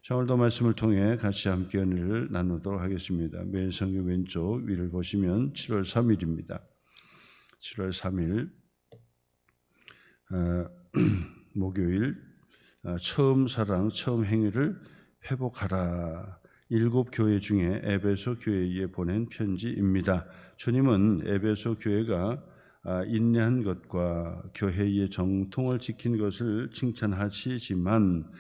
자, 오늘도 말씀을 통해 같이 함께 은혜를 나누도록 하겠습니다. 매일 성경 왼쪽 위를 보시면 7월 3일입니다. 7월 3일 목요일 처음 사랑, 처음 행위를 회복하라. 7교회 중에 에베소 교회에 보낸 편지입니다. 주님은 에베소 교회가 인내한 것과 교회의 정통을 지킨 것을 칭찬하시지만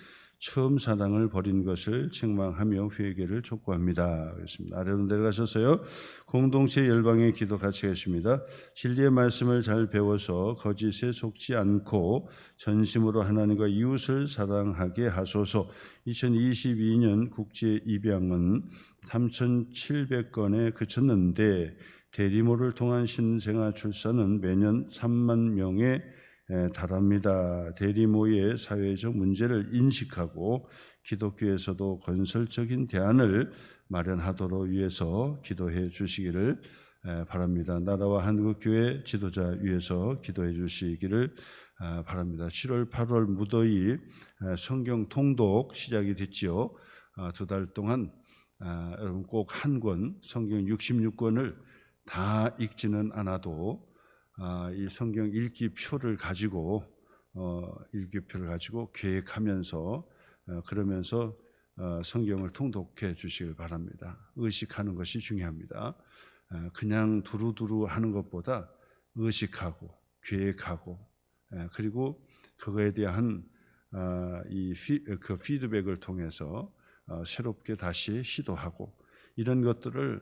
처음 사랑을 버린 것을 책망하며 회개를 촉구합니다. 그렇습니다. 아래로 내려가셔서요. 공동체 열방의 기도 같이 하겠습니다. 진리의 말씀을 잘 배워서 거짓에 속지 않고 전심으로 하나님과 이웃을 사랑하게 하소서. 2022년 국제 입양은 3,700건에 그쳤는데 대리모를 통한 신생아 출산은 매년 3만 명에 달합니다. 대리모의 사회적 문제를 인식하고 기독교에서도 건설적인 대안을 마련하도록 위해서 기도해 주시기를 바랍니다. 나라와 한국교회 지도자 위해서 기도해 주시기를 바랍니다. 7월 8월 무더위 성경 통독 시작이 됐지요. 2달 동안 여러분 꼭 한 권 성경 66권을 다 읽지는 않아도 이 성경 읽기표를 가지고 계획하면서 그러면서 성경을 통독해 주시길 바랍니다. 의식하는 것이 중요합니다. 그냥 두루두루 하는 것보다 의식하고 계획하고 그리고 그거에 대한 그 피드백을 통해서 새롭게 다시 시도하고 이런 것들을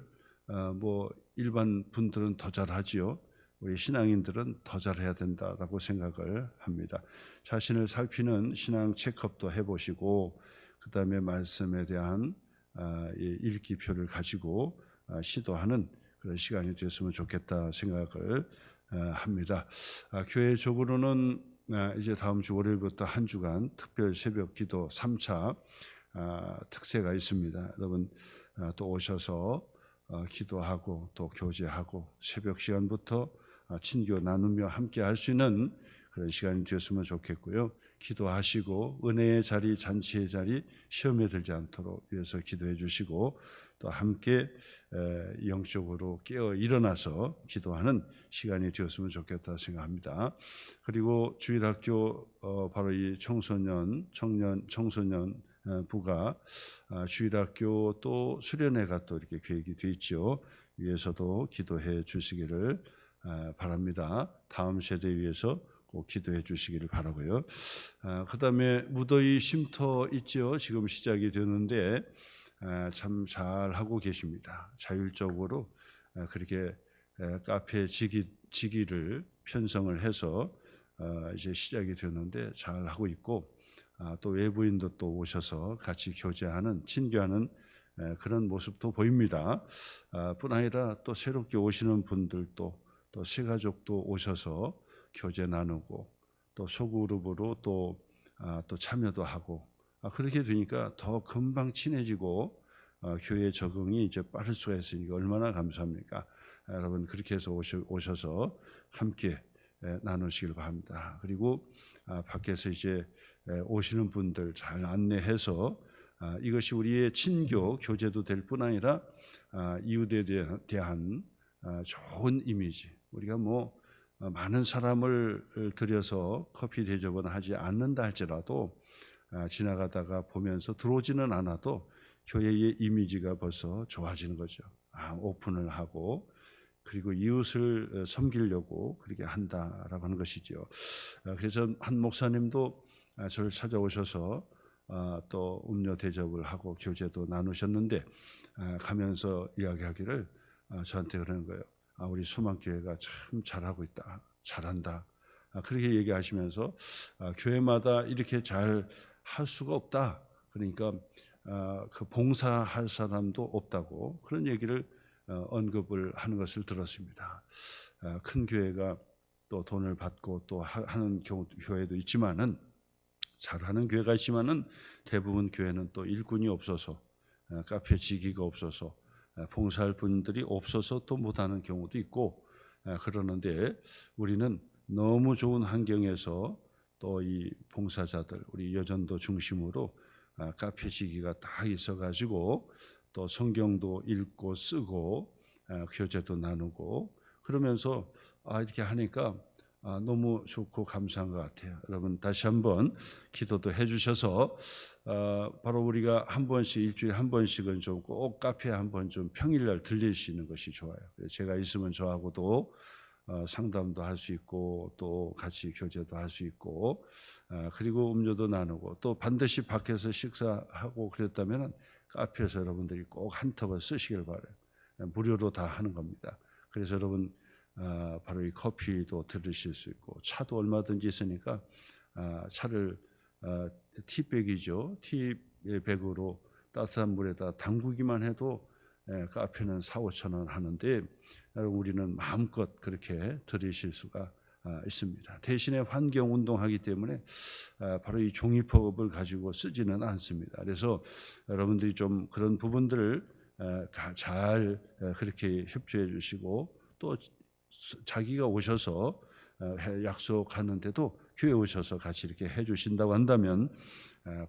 뭐 일반 분들은 더 잘하지요. 우리 신앙인들은 더 잘해야 된다라고 생각을 합니다. 자신을 살피는 신앙 체크업도 해보시고 그 다음에 말씀에 대한 읽기표를 가지고 시도하는 그런 시간이 됐으면 좋겠다 생각을 합니다. 교회적으로는 이제 다음 주 월요일부터 한 주간 특별 새벽 기도 3차 특세가 있습니다. 여러분 또 오셔서 기도하고 또 교제하고 새벽 시간부터 친교 나누며 함께 할 수 있는 그런 시간이 되었으면 좋겠고요. 기도하시고 은혜의 자리, 잔치의 자리, 시험에 들지 않도록 위해서 기도해 주시고 또 함께 영적으로 깨어 일어나서 기도하는 시간이 되었으면 좋겠다 생각합니다. 그리고 주일학교 바로 이 청소년 부가 주일학교 또 수련회가 또 이렇게 계획이 되어 있죠. 위해서도 기도해 주시기를 바랍니다. 다음 세대 위해서 꼭 기도해 주시기를 바라고요. 그 다음에 무더위 쉼터 있죠. 지금 시작이 되는데 참 잘하고 계십니다. 자율적으로 그렇게 카페 지기를 편성을 해서 이제 시작이 되는데 잘하고 있고 또 외부인도 또 오셔서 같이 교제하는 친교하는 그런 모습도 보입니다. 뿐 아니라 또 새롭게 오시는 분들도 또 새가족도 오셔서 교제 나누고 또 소그룹으로 또 참여도 하고 그렇게 되니까 더 금방 친해지고 교회 적응이 이제 빠를 수가 있으니까 얼마나 감사합니까? 여러분 그렇게 해서 오셔서 함께 나누시길 바랍니다. 그리고 밖에서 이제 오시는 분들 잘 안내해서 이것이 우리의 친교 교제도 될 뿐 아니라 이웃에 대한 좋은 이미지. 우리가 뭐 많은 사람을 들여서 커피 대접은 하지 않는다 할지라도 지나가다가 보면서 들어오지는 않아도 교회의 이미지가 벌써 좋아지는 거죠. 오픈을 하고 그리고 이웃을 섬기려고 그렇게 한다라고 하는 것이죠. 그래서 한 목사님도 저를 찾아오셔서 또 음료 대접을 하고 교제도 나누셨는데 가면서 이야기하기를 저한테 그러는 거예요. 우리 소망교회가 참 잘하고 있다, 잘한다. 그렇게 얘기하시면서 교회마다 이렇게 잘 할 수가 없다. 그러니까 그 봉사할 사람도 없다고 그런 얘기를 언급을 하는 것을 들었습니다. 큰 교회가 또 돈을 받고 또 하는 교회도 있지만은 잘하는 교회가 있지만은 대부분 교회는 또 일꾼이 없어서 카페 지기가 없어서 봉사할 분들이 없어서 또 못하는 경우도 있고 그러는데 우리는 너무 좋은 환경에서 또 이 봉사자들 우리 여전도 중심으로 카페 시기가 다 있어가지고 또 성경도 읽고 쓰고 교제도 나누고 그러면서 이렇게 하니까 너무 좋고 감사한 것 같아요. 여러분 다시 한번 기도도 해주셔서 바로 우리가 한 번씩 일주일에 한 번씩은 좀 꼭 카페에 한번 좀 평일날 들리시는 것이 좋아요. 제가 있으면 저하고도 상담도 할 수 있고 또 같이 교제도 할 수 있고 그리고 음료도 나누고 또 반드시 밖에서 식사하고 그랬다면 카페에서 여러분들이 꼭 한 턱을 쓰시길 바라요. 무료로 다 하는 겁니다. 그래서 여러분 바로 이 커피도 들으실 수 있고 차도 얼마든지 있으니까 차를 티백이죠. 티백으로 따뜻한 물에다 담그기만 해도 카페는 4-5천 원 하는데 우리는 마음껏 그렇게 들으실 수가 있습니다. 대신에 환경 운동하기 때문에 바로 이 종이컵을 가지고 쓰지는 않습니다. 그래서 여러분들이 좀 그런 부분들을 잘 그렇게 협조해 주시고 또 자기가 오셔서 약속하는데도 교회 오셔서 같이 이렇게 해 주신다고 한다면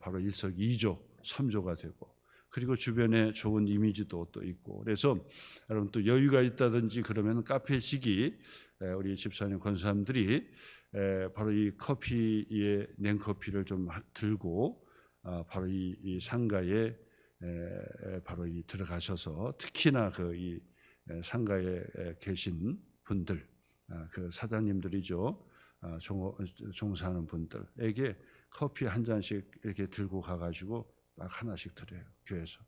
바로 일석이조 3조가 되고 그리고 주변에 좋은 이미지도 또 있고 그래서 여러분 또 여유가 있다든지 그러면 카페 시기 우리 집사님 권사님들이 바로 이 커피에 냉커피를 좀 들고 바로 이 상가에 바로 이 들어가셔서 특히나 그 이 상가에 계신 분들 그 사장님들이죠. 종사하는 분들에게 커피 한 잔씩 이렇게 들고 가가지고 딱 하나씩 드려요. 교회에서.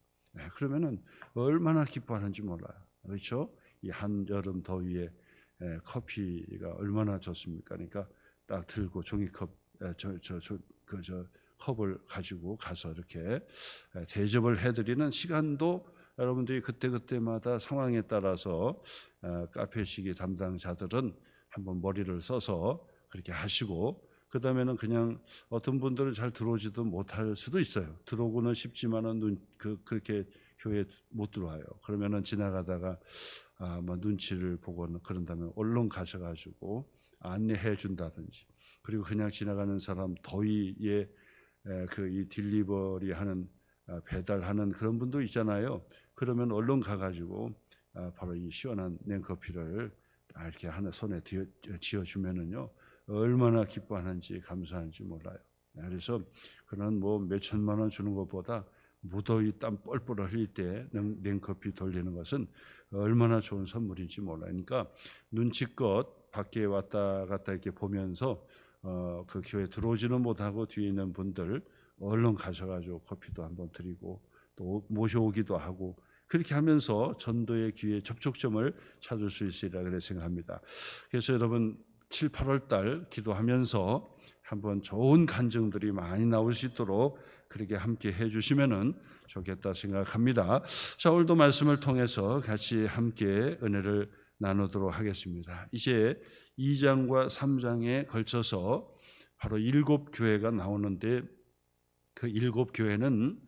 그러면은 얼마나 기뻐하는지 몰라요. 그렇죠? 이 한여름 더위에 커피가 얼마나 좋습니까? 그러니까 딱 들고 종이컵 컵을 가지고 가서 이렇게 대접을 해드리는 시간도 여러분들이 그때그때마다 상황에 따라서 카페 시기 담당자들은 한번 머리를 써서 그렇게 하시고 그다음에는 그냥 어떤 분들은 잘 들어오지도 못할 수도 있어요. 들어오고는 싶지만은 그렇게 교회에 못 들어와요. 그러면은 지나가다가 뭐 눈치를 보거나 그런다면 얼른 가셔가지고 안내해 준다든지 그리고 그냥 지나가는 사람 더위에 그 이 딜리버리 하는 배달하는 그런 분도 있잖아요. 그러면 얼른 가가지고 바로 이 시원한 냉커피를 이렇게 하나 손에 쥐어주면은요 얼마나 기뻐하는지 감사한지 몰라요. 그래서 그런 뭐 몇 천만 원 주는 것보다 무더위 땀 뻘뻘 흘릴 때 냉커피 돌리는 것은 얼마나 좋은 선물인지 몰라요. 그러니까 눈치껏 밖에 왔다 갔다 이렇게 보면서 그 교회 들어오지는 못하고 뒤에 있는 분들 얼른 가셔가지고 커피도 한번 드리고 또 모셔오기도 하고 그렇게 하면서 전도의 기회 접촉점을 찾을 수 있으리라 그렇게 생각합니다. 그래서 여러분 7, 8월 달 기도하면서 한번 좋은 간증들이 많이 나올 수 있도록 그렇게 함께 해주시면은 좋겠다 생각합니다. 자, 오늘도 말씀을 통해서 같이 함께 은혜를 나누도록 하겠습니다. 이제 2장과 3장에 걸쳐서 바로 7교회가 나오는데 그 7교회는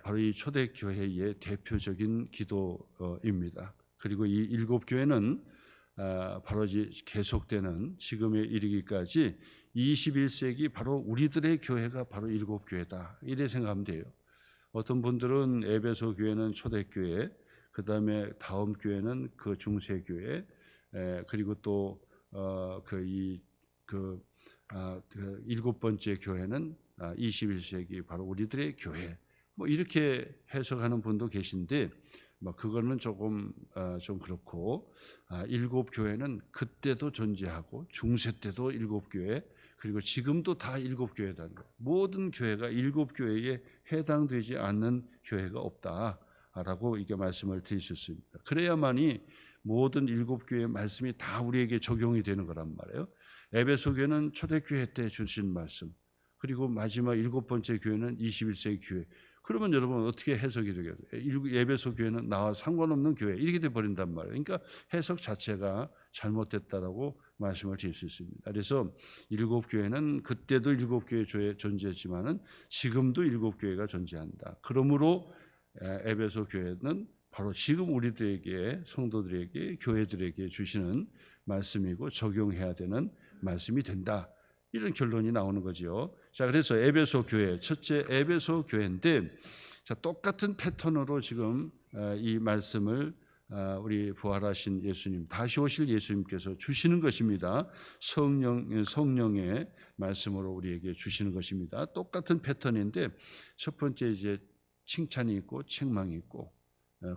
바로 이 초대교회의 대표적인 기도입니다. 그리고 이 7교회는 바로 계속되는 지금에 이르기까지 21세기 바로 우리들의 교회가 바로 7교회다 이렇게 생각하면 돼요. 어떤 분들은 에베소 교회는 초대교회, 그 다음에 다음 교회는 그 중세교회, 그리고 또 그 7번째 교회는 21세기 바로 우리들의 교회. 뭐 이렇게 해석하는 분도 계신데 뭐 그거는 조금 좀 그렇고 7교회는 그때도 존재하고 중세 때도 7교회 그리고 지금도 다 7교회라는 거예요. 모든 교회가 7교회에 해당되지 않는 교회가 없다라고 이게 말씀을 드릴 수 있습니다. 그래야만이 모든 7교회의 말씀이 다 우리에게 적용이 되는 거란 말이에요. 에베소 교회는 초대교회 때 주신 말씀 그리고 마지막 7번째 교회는 21세기 교회. 그러면 여러분 어떻게 해석이 되겠어요? 에베소 교회는 나와 상관없는 교회 이렇게 돼버린단 말이에요. 그러니까 해석 자체가 잘못됐다라고 말씀을 드릴 수 있습니다. 그래서 7교회는 그때도 7교회 존재했지만은 지금도 7교회가 존재한다. 그러므로 에베소 교회는 바로 지금 우리들에게 성도들에게 교회들에게 주시는 말씀이고 적용해야 되는 말씀이 된다. 이런 결론이 나오는 거죠. 자, 그래서 에베소 교회, 첫째 에베소 교회인데, 자, 똑같은 패턴으로 지금 이 말씀을 우리 부활하신 예수님, 다시 오실 예수님께서 주시는 것입니다. 성령의 말씀으로 우리에게 주시는 것입니다. 똑같은 패턴인데, 첫 번째 이제 칭찬이 있고 책망이 있고,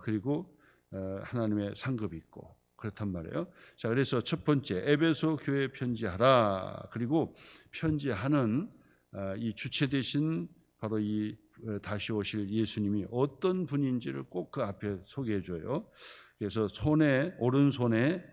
그리고 하나님의 상급이 있고, 그렇단 말이에요. 자, 그래서 첫 번째 에베소 교회 편지하라. 그리고 편지하는 이 주체 되신 바로 이 다시 오실 예수님이 어떤 분인지를 꼭 그 앞에 소개해 줘요. 그래서 오른손에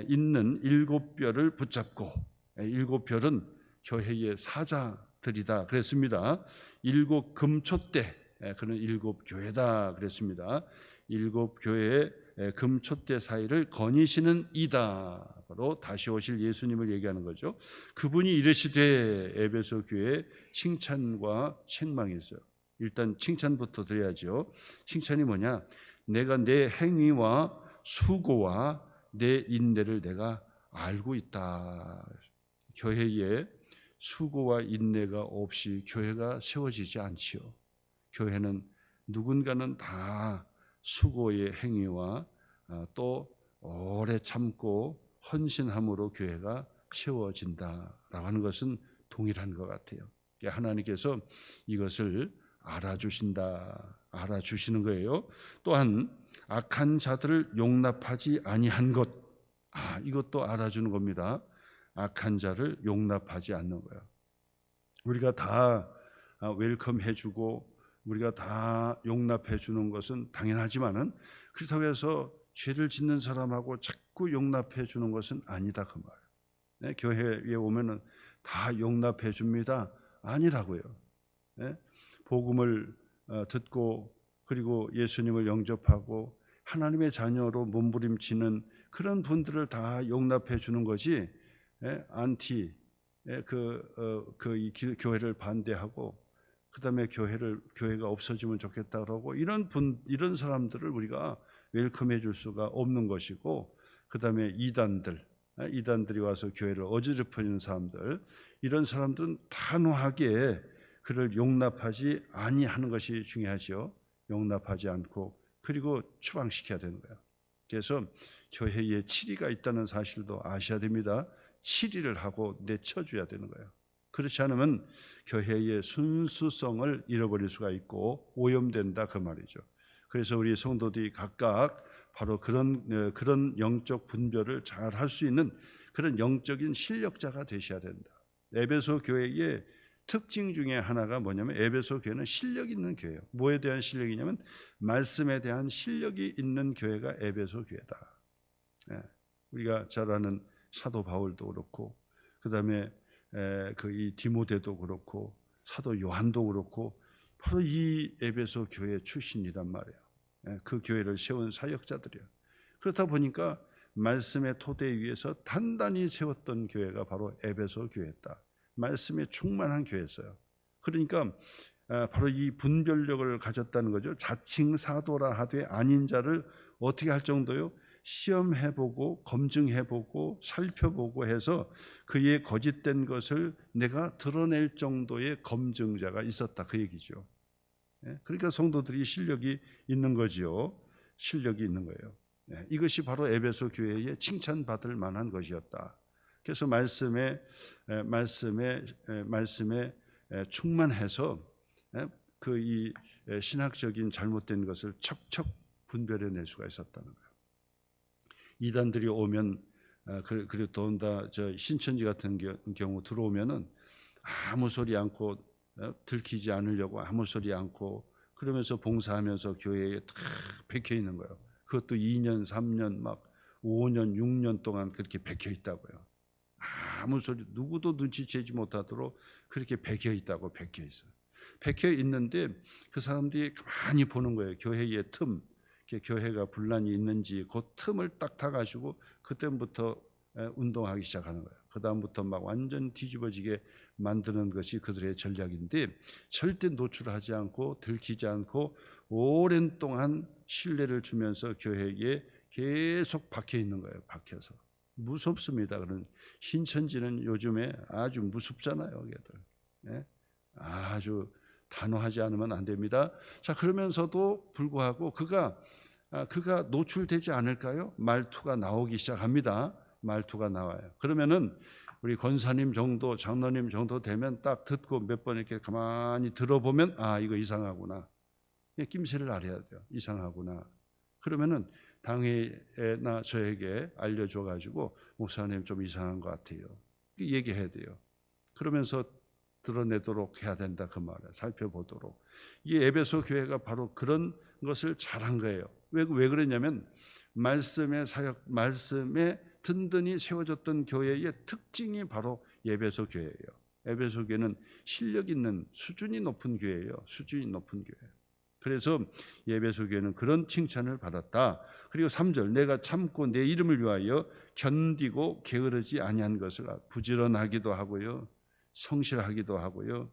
있는 7별을 붙잡고, 7별은 교회의 사자들이다 그랬습니다. 7 금촛대, 그는 7 교회다 그랬습니다. 7 교회의 금촛대 사이를 거니시는 이다. 바로 다시 오실 예수님을 얘기하는 거죠. 그분이 이르시되, 에베소 교회에 칭찬과 책망이 있어요. 일단 칭찬부터 드려야죠. 칭찬이 뭐냐? 내가 내 행위와 수고와 내 인내를 내가 알고 있다. 교회에 수고와 인내가 없이 교회가 세워지지 않지요. 교회는 누군가는 다 수고의 행위와 또 오래 참고 헌신함으로 교회가 세워진다라고 하는 것은 동일한 것 같아요. 하나님께서 이것을 알아주시는 거예요. 또한 악한 자들을 용납하지 아니한 것, 이것도 알아주는 겁니다. 악한 자를 용납하지 않는 거예요. 우리가 다 웰컴해주고 우리가 다 용납해주는 것은 당연하지만은, 그렇다고 해서 죄를 짓는 사람하고 자꾸 용납해주는 것은 아니다 그 말이에요. 교회에 오면은 다 용납해줍니다, 아니라고요. 복음을 듣고 그리고 예수님을 영접하고 하나님의 자녀로 몸부림치는 그런 분들을 다 용납해 주는 거지, 안티 이 교회를 반대하고 그다음에 교회가 없어지면 좋겠다 그러고 이런 사람들을 우리가 웰컴해 줄 수가 없는 것이고, 그다음에 이단들이 와서 교회를 어지럽히는 사람들, 이런 사람들은 단호하게 그를 용납하지 아니하는 것이 중요하죠. 용납하지 않고 그리고 추방시켜야 되는 거예요. 그래서 교회에 치리가 있다는 사실도 아셔야 됩니다. 치리를 하고 내쳐줘야 되는 거예요. 그렇지 않으면 교회의 순수성을 잃어버릴 수가 있고 오염된다 그 말이죠. 그래서 우리 성도들이 각각 바로 그런 영적 분별을 잘 할 수 있는 그런 영적인 실력자가 되셔야 된다. 에베소 교회의 특징 중에 하나가 뭐냐면, 에베소 교회는 실력 있는 교회예요. 뭐에 대한 실력이냐면 말씀에 대한 실력이 있는 교회가 에베소 교회다. 우리가 잘 아는 사도 바울도 그렇고, 그다음에 이 디모데도 그렇고, 사도 요한도 그렇고, 바로 이 에베소 교회 출신이란 말이에요. 그 교회를 세운 사역자들이에요. 그렇다 보니까 말씀의 토대 위에서 단단히 세웠던 교회가 바로 에베소 교회다. 말씀에 충만한 교회였어요. 그러니까 바로 이 분별력을 가졌다는 거죠. 자칭 사도라 하되 아닌 자를 어떻게 할 정도요? 시험해보고 검증해보고 살펴보고 해서 그의 거짓된 것을 내가 드러낼 정도의 검증자가 있었다 그 얘기죠. 그러니까 성도들이 실력이 있는 거지요. 실력이 있는 거예요. 이것이 바로 에베소 교회에 칭찬받을 만한 것이었다. 그래서 말씀에 충만해서 그 이 신학적인 잘못된 것을 척척 분별해낼 수가 있었다는 거예요. 이단들이 오면 그리고 더군다나 저 신천지 같은 경우 들어오면은 아무 소리 않고 들키지 않으려고 아무 소리 않고 그러면서 봉사하면서 교회에 다 박혀 있는 거예요. 그것도 2년, 3년, 막 5년, 6년 동안 그렇게 박혀 있다고요. 아무 소리 누구도 눈치채지 못하도록 그렇게 박혀 있다고 박혀 있어요. 박혀 있는데 그 사람들이 가만히 보는 거예요. 교회의 틈, 교회가 분란이 있는지 그 틈을 딱 타가지고 그때부터 운동하기 시작하는 거예요. 그 다음부터 막 완전 뒤집어지게 만드는 것이 그들의 전략인데, 절대 노출하지 않고 들키지 않고 오랜 동안 신뢰를 주면서 교회에 계속 박혀 있는 거예요. 박혀서 무섭습니다. 그런 신천지는 요즘에 아주 무섭잖아요, 걔들. 예? 아주 단호하지 않으면 안 됩니다. 자, 그러면서도 불구하고 그가 노출되지 않을까요? 말투가 나오기 시작합니다. 말투가 나와요. 그러면은 우리 권사님 정도, 장로님 정도 되면 딱 듣고 몇 번 이렇게 가만히 들어보면 이거 이상하구나. 낌새를 알아야 돼요. 이상하구나. 그러면은 당회나 저에게 알려줘 가지고 목사님 좀 이상한 것 같아요. 얘기해야 돼요. 그러면서 드러내도록 해야 된다 그 말이에요. 살펴보도록. 이 에베소 교회가 바로 그런 것을 잘한 거예요. 왜 그러냐면 말씀의 사역, 말씀에 든든히 세워졌던 교회의 특징이 바로 에베소 교회예요. 에베소 교회는 실력 있는 수준이 높은 교회예요. 수준이 높은 교회. 그래서 에베소 교회는 그런 칭찬을 받았다. 그리고 3절 내가 참고 내 이름을 위하여 견디고 게으르지 아니한 것을 부지런하기도 하고요. 성실하기도 하고요.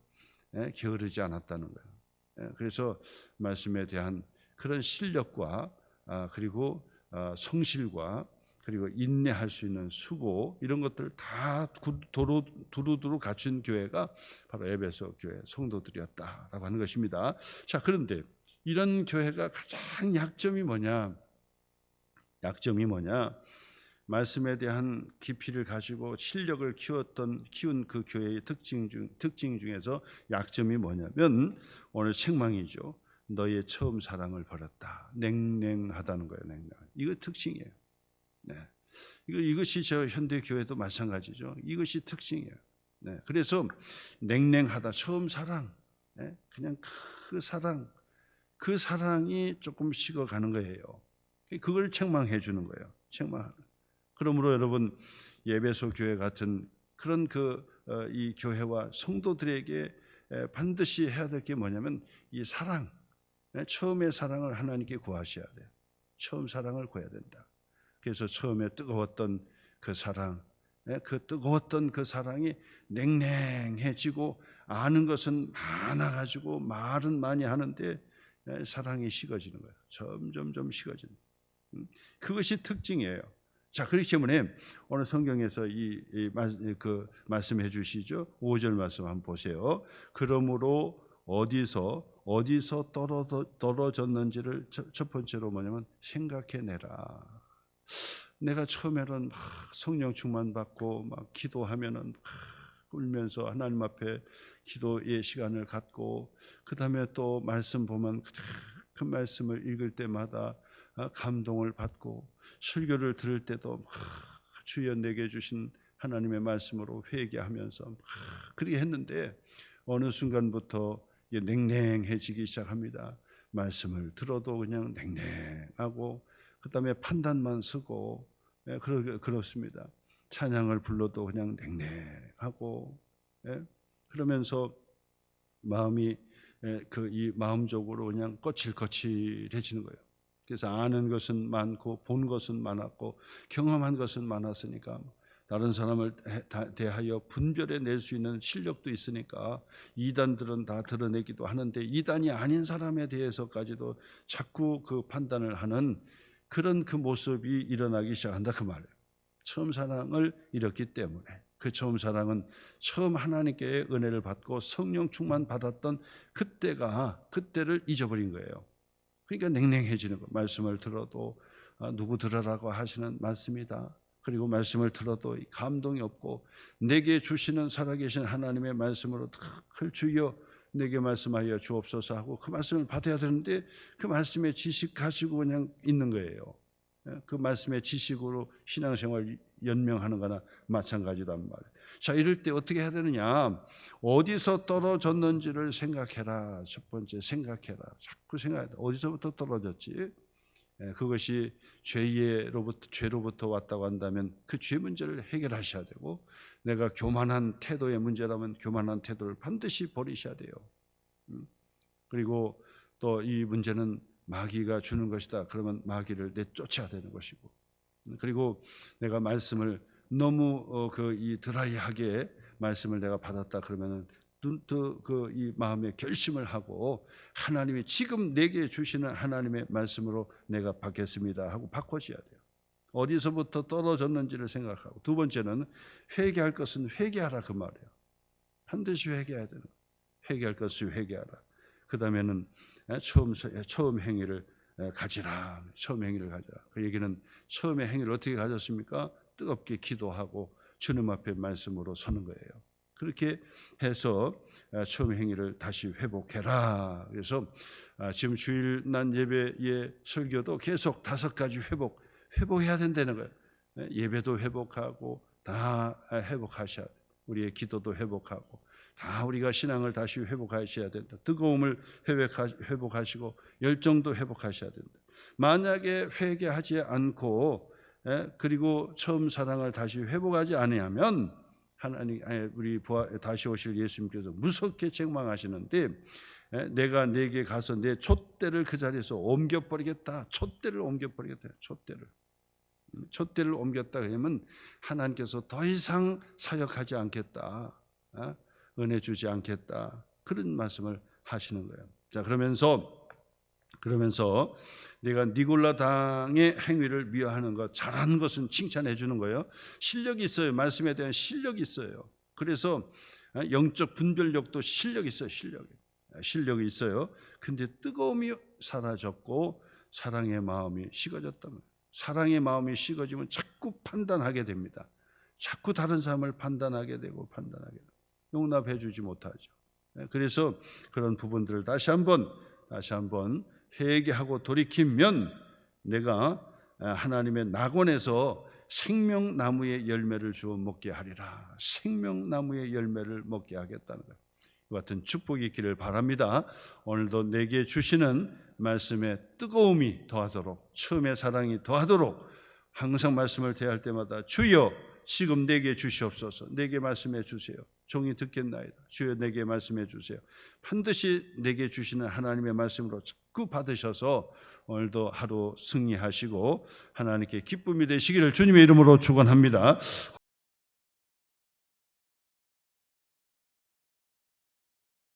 게으르지 않았다는 거예요. 그래서 말씀에 대한 그런 실력과 그리고 성실과 그리고 인내할 수 있는 수고 이런 것들 다 두루두루 갖춘 교회가 바로 에베소 교회 성도들이었다라고 하는 것입니다. 자, 그런데 이런 교회가 가장 약점이 뭐냐? 말씀에 대한 깊이를 가지고 실력을 키운 그 교회의 특징 중에서 약점이 뭐냐면 오늘 책망이죠. 너의 처음 사랑을 버렸다. 냉랭하다는 거예요. 이거 특징이에요. 네. 이것이 저 현대 교회도 마찬가지죠. 이것이 특징이에요. 네. 그래서 냉랭하다. 처음 사랑. 네. 그냥 그 사랑이 조금 식어가는 거예요. 그걸 책망해 주는 거예요. 책망하는. 그러므로 여러분 에베소 교회 같은 그런 이 교회와 성도들에게 반드시 해야 될 게 뭐냐면 이 사랑, 처음의 사랑을 하나님께 구하셔야 돼요. 처음 사랑을 구해야 된다. 그래서 처음에 뜨거웠던 그 사랑, 그 뜨거웠던 그 사랑이 냉랭해지고 아는 것은 많아가지고 말은 많이 하는데 사랑이 식어지는 거예요. 점점 식어지는. 그것이 특징이에요. 자, 그렇기 때문에 오늘 성경에서 그 말씀해 주시죠. 5절 말씀 한번 보세요. 그러므로 어디서 떨어졌는지를 첫 번째로 뭐냐면 생각해내라. 내가 처음에는 막 성령 충만 받고 막 기도하면은 울면서 하나님 앞에 기도의 시간을 갖고 그다음에 또 말씀 보면 그 말씀을 읽을 때마다 감동을 받고 설교를 들을 때도 주여 내게 주신 하나님의 말씀으로 회개하면서 그렇게 했는데 어느 순간부터 냉랭해지기 시작합니다. 말씀을 들어도 그냥 냉랭하고 그다음에 판단만 쓰고 그렇습니다. 찬양을 불러도 그냥 냉랭하고 그러면서 마음이 이 마음적으로 그냥 거칠거칠해지는 거예요. 그래서 아는 것은 많고 본 것은 많았고 경험한 것은 많았으니까 다른 사람을 대하여 분별해 낼 수 있는 실력도 있으니까 이단들은 다 드러내기도 하는데 이단이 아닌 사람에 대해서까지도 자꾸 그 판단을 하는 그런 그 모습이 일어나기 시작한다 그 말이에요. 처음 사랑을 잃었기 때문에 그 처음 사랑은 처음 하나님께 은혜를 받고 성령 충만 받았던 그때를 잊어버린 거예요. 그러니까 냉랭해지는 거. 말씀을 들어도 누구 들으라고 하시는 말씀이다. 그리고 말씀을 들어도 감동이 없고 내게 주시는 살아계신 하나님의 말씀으로 늘 주여 내게 말씀하여 주옵소서 하고 그 말씀을 받아야 되는데 그 말씀의 지식 가지고 그냥 있는 거예요. 그 말씀의 지식으로 신앙생활 연명하는 거나 마찬가지란 말이에요. 자, 이럴 때 어떻게 해야 되느냐? 어디서 떨어졌는지를 생각해라. 첫 번째 생각해라. 자꾸 생각해야 돼. 어디서부터 떨어졌지? 그것이 죄로부터 왔다고 한다면 그 죄 문제를 해결하셔야 되고 내가 교만한 태도의 문제라면 교만한 태도를 반드시 버리셔야 돼요. 그리고 또 이 문제는 마귀가 주는 것이다. 그러면 마귀를 내쫓아야 되는 것이고 그리고 내가 말씀을 너무 이 드라이하게 말씀을 내가 받았다 그러면은 이 마음에 결심을 하고 하나님이 지금 내게 주시는 하나님의 말씀으로 내가 받겠습니다 하고 바꿔줘야 돼요. 어디서부터 떨어졌는지를 생각하고, 두 번째는 회개할 것은 회개하라 그 말이에요. 반드시 회개해야 되는 거예요. 회개할 것을 회개하라. 그 다음에는 처음 행위를 가지라. 처음 행위를 가져라. 그 얘기는 처음에 행위를 어떻게 가졌습니까? 뜨겁게 기도하고 주님 앞에 말씀으로 서는 거예요. 그렇게 해서 처음 행위를 다시 회복해라. 그래서 지금 주일날 예배의 설교도 계속 5가지 회복해야 된다는 거예요. 예배도 회복하고 다 회복하셔야 돼요. 우리의 기도도 회복하고 다 우리가 신앙을 다시 회복하셔야 된다. 뜨거움을 회복하시고 열정도 회복하셔야 된다. 만약에 회개하지 않고 그리고 처음 사랑을 다시 회복하지 아니하면 하나님, 우리 다시 오실 예수님께서 무섭게 책망하시는데, 내가 네게 가서 내 촛대를 그 자리에서 옮겨버리겠다. 촛대를 옮겨버리겠다. 촛대를 옮겼다 그러면 하나님께서 더 이상 사역하지 않겠다. 은혜 주지 않겠다. 그런 말씀을 하시는 거예요. 자, 그러면서 내가 니골라 당의 행위를 미워하는 것, 잘하는 것은 칭찬해 주는 거예요. 실력이 있어요. 말씀에 대한 실력이 있어요. 그래서 영적 분별력도 실력이 있어요. 실력이 있어요. 근데 뜨거움이 사라졌고 사랑의 마음이 식어졌다면, 사랑의 마음이 식어지면 자꾸 판단하게 됩니다. 자꾸 다른 사람을 판단하게 되고 용납해 주지 못하죠. 그래서 그런 부분들을 다시 한번 회개하고 돌이키면 내가 하나님의 낙원에서 생명나무의 열매를 주어 먹게 하리라. 생명나무의 열매를 먹게 하겠다는 것, 이 같은 축복이 있기를 바랍니다. 오늘도 내게 주시는 말씀의 뜨거움이 더하도록, 처음의 사랑이 더하도록 항상 말씀을 대할 때마다 주여 지금 내게 주시옵소서. 내게 말씀해 주세요. 종이 듣겠나이다. 주여 내게 말씀해 주세요. 반드시 내게 주시는 하나님의 말씀으로 자꾸 받으셔서 오늘도 하루 승리하시고 하나님께 기쁨이 되시기를 주님의 이름으로 축원합니다.